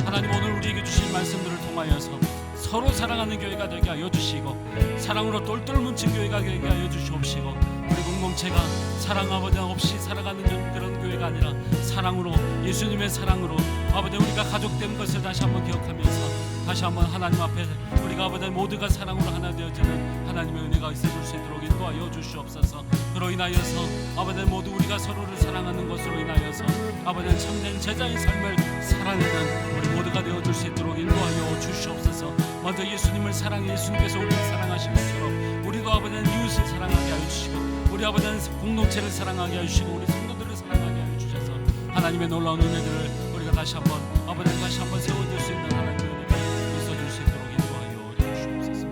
하나님 오늘 우리에게 주신 말씀들을 통하여서 서로 사랑하는 교회가 되게 하여 주시고 사랑으로 똘똘 뭉친 교회가 되게 하여 주시옵시고 우리 공동체가 사랑 아버지 없이 살아가는 그런 교회가 아니라 사랑으로 예수님의 사랑으로 아버지 우리가 가족된 것을 다시 한번 기억하면서 다시 한번 하나님 앞에 우리가 아버지 모두가 사랑으로 하나 되어지는 하나님의 은혜가 있어질 수 있도록 인도하여 주시옵소서. 그로 인하여서 아버지 모두 우리가 서로를 사랑하는 것으로 인하여서 아버지 참된 제자의 삶을 살아내는 우리 모두가 되어줄 수 있도록 인도하여 주시옵소서. 먼저 예수님을 사랑해 예수님께서 우리를 사랑하신 것처럼 우리도 아버지는 이웃을 사랑하게 하여 주시고 우리 아버지는 공동체를 사랑하게 하여 주시고 우리 성도들을 사랑하게 하여 주셔서 하나님의 놀라운 은혜들을 우리가 다시 한번 아버지 다시 한번 세워줄 수 있는 하나님의 은혜가 있어줄 수 있도록 인도하여 주시옵소서.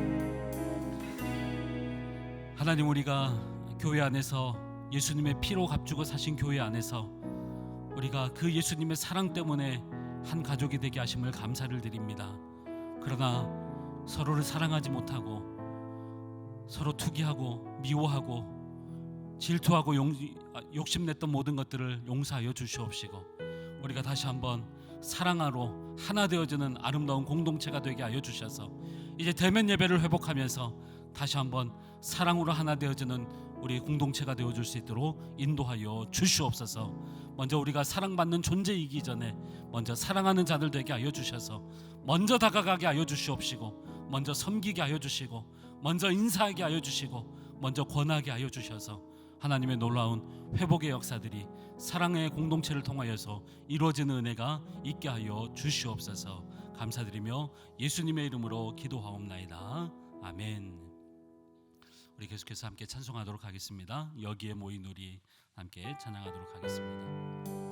하나님 우리가 교회 안에서 예수님의 피로 값주고 사신 교회 안에서 우리가 그 예수님의 사랑 때문에 한 가족이 되게 하심을 감사를 드립니다. 그러나 서로를 사랑하지 못하고 서로 투기하고 미워하고 질투하고 욕심냈던 모든 것들을 용서하여 주시옵시고 우리가 다시 한번 사랑하로 하나 되어지는 아름다운 공동체가 되게 하여 주셔서 이제 대면 예배를 회복하면서 다시 한번 사랑으로 하나 되어지는 우리 공동체가 되어줄 수 있도록 인도하여 주시옵소서. 먼저 우리가 사랑받는 존재이기 전에 먼저 사랑하는 자들 되게 하여 주셔서 먼저 다가가게 하여 주시옵시고 먼저 섬기게 하여 주시고 먼저 인사하게 하여 주시고 먼저 권하게 하여 주셔서 하나님의 놀라운 회복의 역사들이 사랑의 공동체를 통하여서 이루어지는 은혜가 있게 하여 주시옵소서. 감사드리며 예수님의 이름으로 기도하옵나이다. 아멘. 우리 계속해서 함께 찬송하도록 하겠습니다. 여기에 모인 우리 함께 찬양하도록 하겠습니다.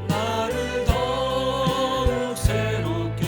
나를 더욱 새롭게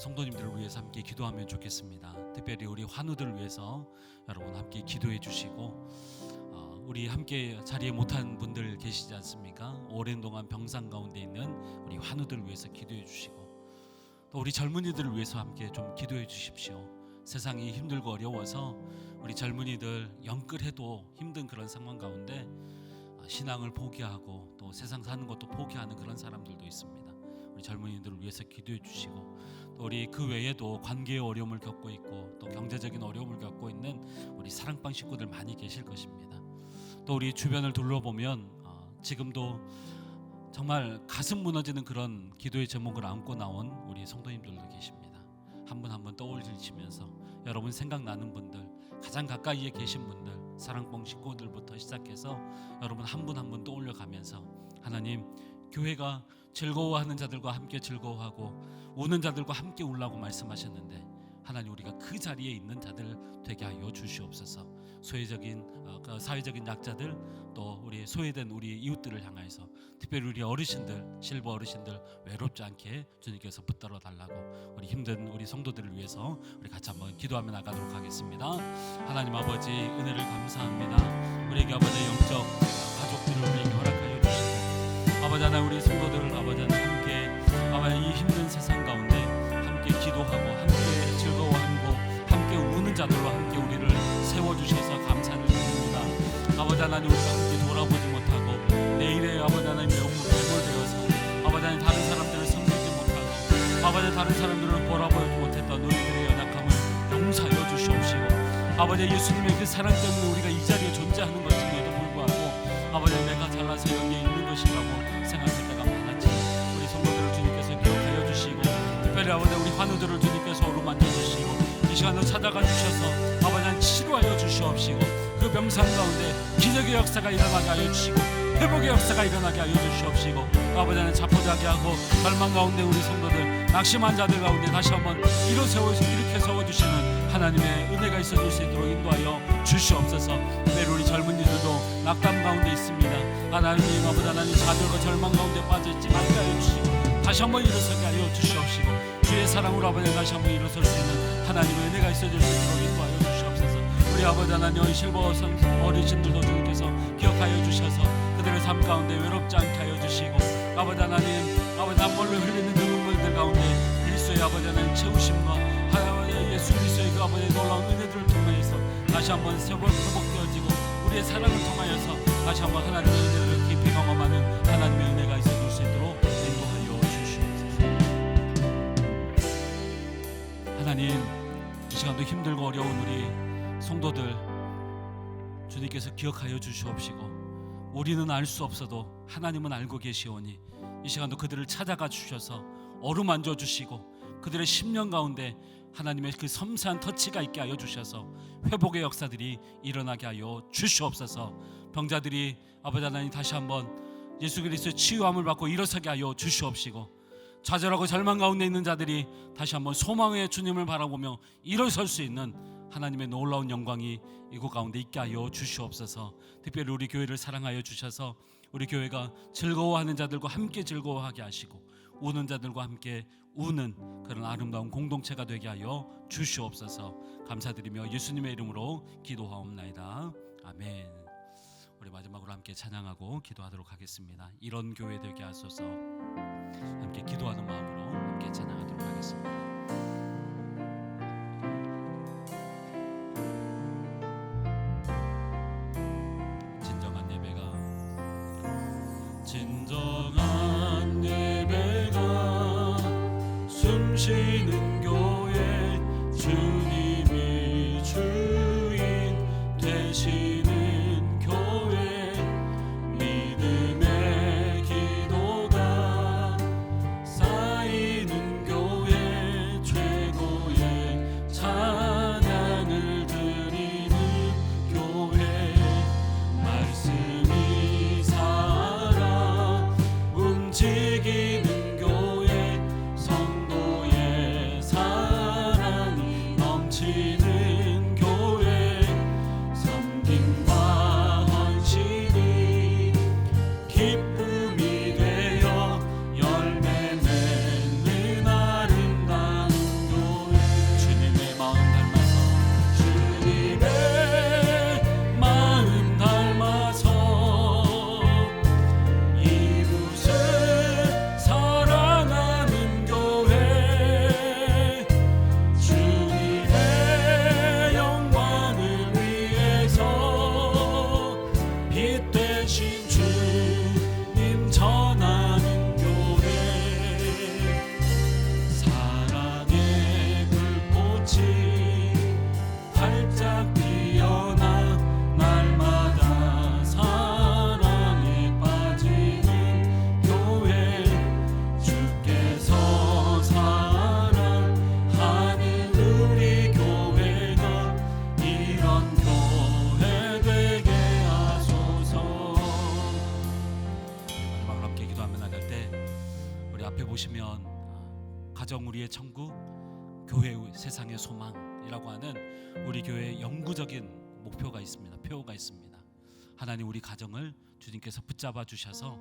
성도님들을 위해서 함께 기도하면 좋겠습니다. 특별히 우리 환우들을 위해서 여러분 함께 기도해 주시고, 우리 함께 자리에 못한 분들 계시지 않습니까? 오랜 동안 병상 가운데 있는 우리 환우들을 위해서 기도해 주시고, 또 우리 젊은이들을 위해서 함께 좀 기도해 주십시오. 세상이 힘들고 어려워서 우리 젊은이들 영끌해도 힘든 그런 상황 가운데 신앙을 포기하고 또 세상 사는 것도 포기하는 그런 사람들도 있습니다. 우리 젊은이들을 위해서 기도해 주시고, 또 우리 그 외에도 관계의 어려움을 겪고 있고 또 경제적인 어려움을 겪고 있는 우리 사랑방 식구들 많이 계실 것입니다. 또 우리 주변을 둘러보면 지금도 정말 가슴 무너지는 그런 기도의 제목을 안고 나온 우리 성도님들도 계십니다. 한 분 한 분 떠올리시면서 여러분 생각나는 분들, 가장 가까이에 계신 분들, 사랑방 식구들부터 시작해서 여러분 한 분 한 분 떠올려 가면서, 하나님, 교회가 즐거워하는 자들과 함께 즐거워하고 우는 자들과 함께 울라고 말씀하셨는데, 하나님, 우리가 그 자리에 있는 자들 되게 하여 주시옵소서. 사회적인 약자들, 또 우리 소외된 우리 이웃들을 향하여서, 특별히 우리 어르신들, 실버 어르신들 외롭지 않게 주님께서 붙들어 달라고, 우리 힘든 우리 성도들을 위해서 우리 같이 한번 기도하며 나가도록 하겠습니다. 하나님 아버지, 은혜를 감사합니다. 우리에게 아버지 영적 가족들을 우리에게 허락하여 주시고, 아버지 하나님, 우리 성도들 아버지 하나님 함께 아버지 이 힘든 세상 가운데 함께 기도하고 함께 즐거워하고 함께 우는 자들로 함께 우리를 세워주셔서 감사를 드립니다. 아버지 하나님, 우리가 함께 돌아보지 못하고 내일의 아버지 하나님의 업무에 매몰되어서 아버지 하나님 다른 사람들을 섬기지 못하고 아버지 다른 사람들을 보라보지 못했던 우리들의 연약함을 용서하여 주시옵시고, 아버지 예수님의 그 사랑 때문에 우리가 이 자리에 존재하는 것임에도 불구하고 아버지 내가 잘나서 여기에 있는 것이라고 생각할 때가 많았지만 우리 성도들을 주님께서 기억하여 주시고, 특별히 아버지 우리 환우들을 주님께서 어루만져 주시고 이 시간도 찾아가 주셔서 아버지 치료하여 주시옵시고, 그 병상 가운데 기적의 역사가 일어나게 하여 주시고 회복의 역사가 일어나게 하여 주시옵시고, 아버지는 자포자기 하고 절망 가운데 우리 성도들, 낙심한 자들 가운데 다시 한번 일으켜 세워주시는 하나님의 은혜가 있어질 수 있도록 인도하여 주시옵소서. 특별히 우리 젊은이들도 낙담 가운데 있습니다. 하나님 아버지, 하나님 자들과 절망 가운데 빠져있지 말게 하여 주시고 다시 한번 일어서게 하여 주시옵시고, 주의 사랑으로 아버지 다시 한번 일어설 수 있는 하나님의 은혜가 있어질 수 있도록 인도하여 주시옵소서. 우리 아버지 하나님, 실버 어르신들도 주님께서 기억하여 주셔서 그들의 삶 가운데 외롭지 않게 하여 주시고, 아버지 하나님, 아버지 남몰로 흘리는 그 눈물들 가운데 그리스도의 아버지 하나님 채우심과 예수 그리스도의 그 아버지의 놀라운 은혜들을 통하여서 다시 한번 회복되어지고 우리의 사랑을 통하여서 다시 한번 하나님의 은혜를 깊이 경험하는 하나님의 은혜가 있어질 수 있도록 인도하여 주시옵소서. 하나님, 이 시간도 힘들고 어려운 우리 성도들 주님께서 기억하여 주시옵시고, 우리는 알 수 없어도 하나님은 알고 계시오니 이 시간도 그들을 찾아가 주셔서 어루만져 주시고 그들의 심령 가운데 하나님의 그 섬세한 터치가 있게 하여 주셔서 회복의 역사들이 일어나게 하여 주시옵소서. 병자들이 아버지 하나님 다시 한번 예수 그리스도의 치유함을 받고 일어서게 하여 주시옵시고, 좌절하고 절망 가운데 있는 자들이 다시 한번 소망의 주님을 바라보며 일어설 수 있는 하나님의 놀라운 영광이 이곳 가운데 있게 하여 주시옵소서. 특별히 우리 교회를 사랑하여 주셔서 우리 교회가 즐거워하는 자들과 함께 즐거워하게 하시고 우는 자들과 함께 우는 그런 아름다운 공동체가 되게 하여 주시옵소서. 감사드리며 예수님의 이름으로 기도하옵나이다. 아멘. 우리 마지막으로 함께 찬양하고 기도하도록 하겠습니다. 이런 교회 되게 하소서. 함께 기도하는 마음으로 함께 찬양하도록 하겠습니다. 진정한 예배가 숨쉬는 교회, 주님이 주인 되시는 교회, 믿음의 기도가 쌓이는 교회, 최고의 찬양을 드리는 교회, 말씀이 살아 우리의 천국, 교회의 세상의 소망이라고 하는 우리 교회의 영구적인 목표가 있습니다. 표어가 있습니다. 하나님, 우리 가정을 주님께서 붙잡아 주셔서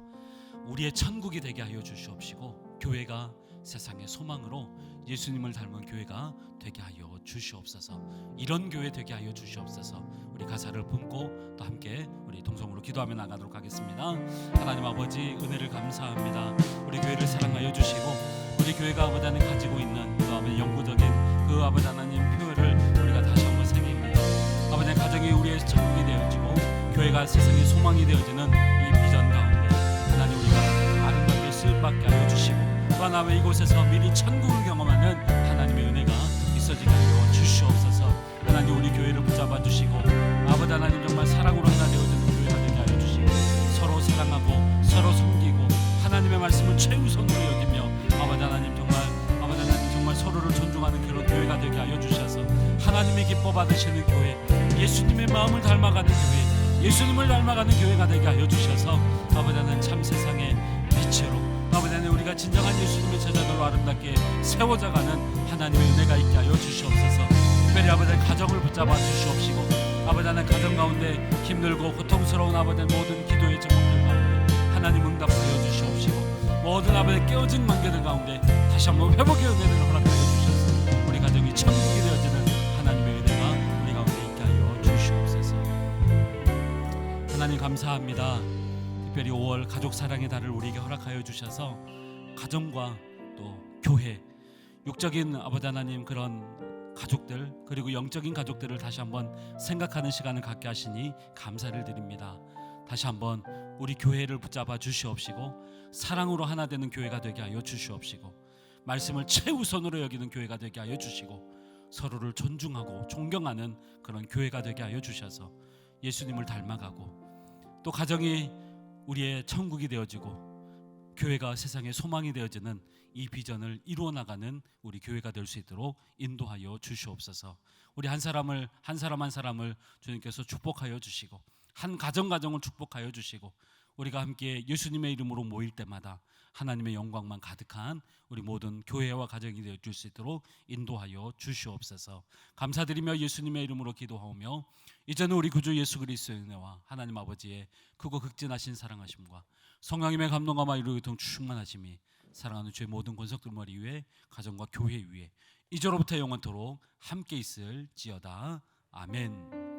우리의 천국이 되게 하여 주시옵시고, 교회가 세상의 소망으로 예수님을 닮은 교회가 되게 하여 주시옵소서. 이런 교회 되게 하여 주시옵소서. 우리 가사를 품고 또 함께 우리 동성으로 기도하며 나가도록 하겠습니다. 하나님 아버지, 은혜를 감사합니다. 우리 교회를 사랑하여 주시고, 우리 교회가 아버지 하나님 가지고 있는 또 아버지 영구적인 그 아버지 하나님 표현을 우리가 다시 한번 새깁니다. 아버지, 가정이 우리의 천국이 되어지고 교회가 세상의 소망이 되어지는 이 비전 가운데 하나님, 우리가 아름답게 쓰임받게 하여 주시고, 또 하나님 이곳에서 미리 천국을 경험하는 하나님의 은혜가 있어지게 하여 주시옵소서. 하나님, 우리 교회를 붙잡아 주시고 아버지 하나님, 정말 사랑으로 하나 되어지는 교회가 되게 하여 주시고, 서로 사랑하고 서로 섬기고 하나님의 말씀을 최우선으로 여기며 아버지 하나님, 정말 서로를 존중하는 그런 교회가 되게 하여 주셔서 하나님의 기뻐 받으시는 교회, 예수님의 마음을 닮아가는 교회, 예수님을 닮아가는 교회가 되게 하여 주셔서 아버지 하나님, 참 세상의 빛으로 아버지 하나님, 우리가 진정한 예수님의 제자들로 아름답게 세워져가는 하나님의 은혜가 있게 하여 주시옵소서. 특별히 아버지 하나님, 가정을 붙잡아 주시옵시고, 아버지 하나님, 가정 가운데 힘들고 고통스러운 아버지 하나님, 모든 기도의 제목들 가운데 하나님 응답하여 주시옵시고, 모든 아버지 깨어진 관계들 가운데 다시 한번 회복의 은혜를 허락하여 주셔서 우리 가정이 천국이 되어지는 하나님의 은혜가 우리 가운데 있게 하여 주시옵소서. 하나님 감사합니다. 특별히 5월 가족 사랑의 달을 우리에게 허락하여 주셔서 가정과 또 교회, 육적인 아버지 하나님 그런 가족들, 그리고 영적인 가족들을 다시 한번 생각하는 시간을 갖게 하시니 감사를 드립니다. 다시 한번 우리 교회를 붙잡아 주시옵시고, 사랑으로 하나 되는 교회가 되게 하여 주시옵시고, 말씀을 최우선으로 여기는 교회가 되게 하여 주시고, 서로를 존중하고 존경하는 그런 교회가 되게 하여 주셔서 예수님을 닮아가고, 또 가정이 우리의 천국이 되어지고 교회가 세상의 소망이 되어지는 이 비전을 이루어 나가는 우리 교회가 될 수 있도록 인도하여 주시옵소서. 우리 한 사람 한 사람을 주님께서 축복하여 주시고, 한 가정을 축복하여 주시고, 우리가 함께 예수님의 이름으로 모일 때마다 하나님의 영광만 가득한 우리 모든 교회와 가정이 되어 줄 수 있도록 인도하여 주시옵소서. 감사드리며 예수님의 이름으로 기도하오며, 이제는 우리 구주 예수 그리스도의 은혜와 하나님 아버지의 크고 극진하신 사랑하심과 성령님의 감동과 이루어 통 충만하심이 사랑하는 주의 모든 권속들 머리 위에, 가정과 교회 위에 이제로부터 영원토록 함께 있을지어다. 아멘.